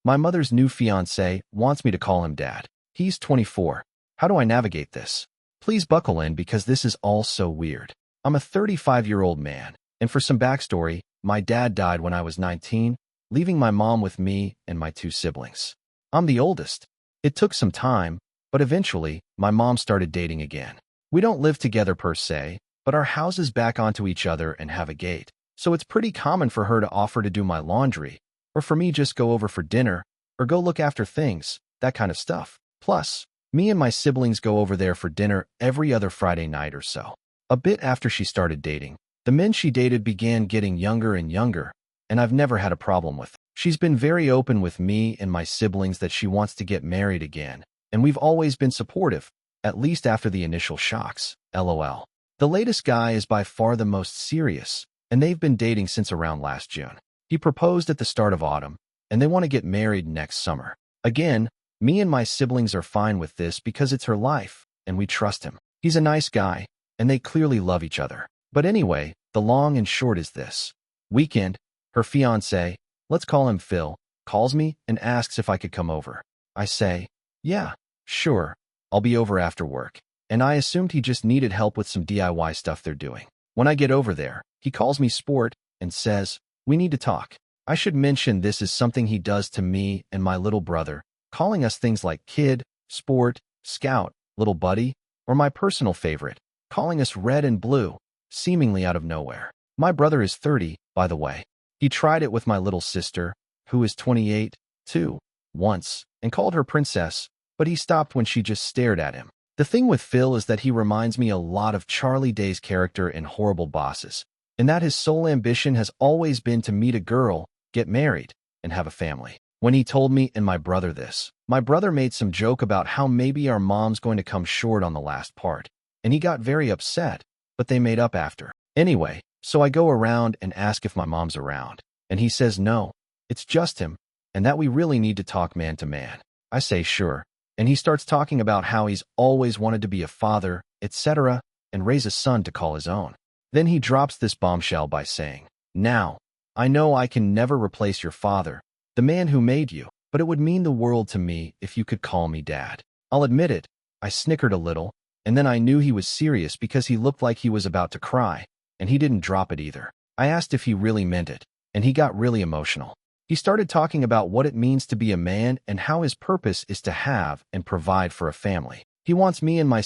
My mother's new fiancé wants me to call him dad. He's 24. How do I navigate this? Please buckle in because this is all so weird. I'm a 35-year-old man, and for some backstory, my dad died when I was 19, leaving my mom with me and my two siblings. I'm the oldest. It took some time, but eventually, my mom started dating again. We don't live together per se, but our houses back onto each other and have a gate, so it's pretty common for her to offer to do my laundry, or for me just go over for dinner, or go look after things, that kind of stuff. Plus, me and my siblings go over there for dinner every other Friday night or so. A bit after she started dating, the men she dated began getting younger and younger, and I've never had a problem with it. She's been very open with me and my siblings that she wants to get married again, and we've always been supportive, at least after the initial shocks, lol. The latest guy is by far the most serious, and they've been dating since around last June. He proposed at the start of autumn, and they want to get married next summer. Again, me and my siblings are fine with this because it's her life, and we trust him. He's a nice guy, and they clearly love each other. But anyway, the long and short is this. Weekend, her fiancé, let's call him Phil, calls me and asks if I could come over. I say, yeah, sure, I'll be over after work. And I assumed he just needed help with some DIY stuff they're doing. When I get over there, he calls me Sport and says, we need to talk. I should mention this is something he does to me and my little brother, calling us things like kid, sport, scout, little buddy, or my personal favorite, calling us red and blue, seemingly out of nowhere. My brother is 30, by the way. He tried it with my little sister, who is 28, too, once, and called her princess, but he stopped when she just stared at him. The thing with Phil is that he reminds me a lot of Charlie Day's character in Horrible Bosses, and that his sole ambition has always been to meet a girl, get married, and have a family. When he told me and my brother this, my brother made some joke about how maybe our mom's going to come short on the last part, and he got very upset, but they made up after. Anyway, so I go around and ask if my mom's around, and he says no, it's just him, and that we really need to talk man to man. I say sure, and he starts talking about how he's always wanted to be a father, etc., and raise a son to call his own. Then he drops this bombshell by saying, now, I know I can never replace your father, the man who made you, but it would mean the world to me if you could call me dad. I'll admit it, I snickered a little, and then I knew he was serious because he looked like he was about to cry, and he didn't drop it either. I asked if he really meant it, and he got really emotional. He started talking about what it means to be a man and how his purpose is to have and provide for a family. He wants me and my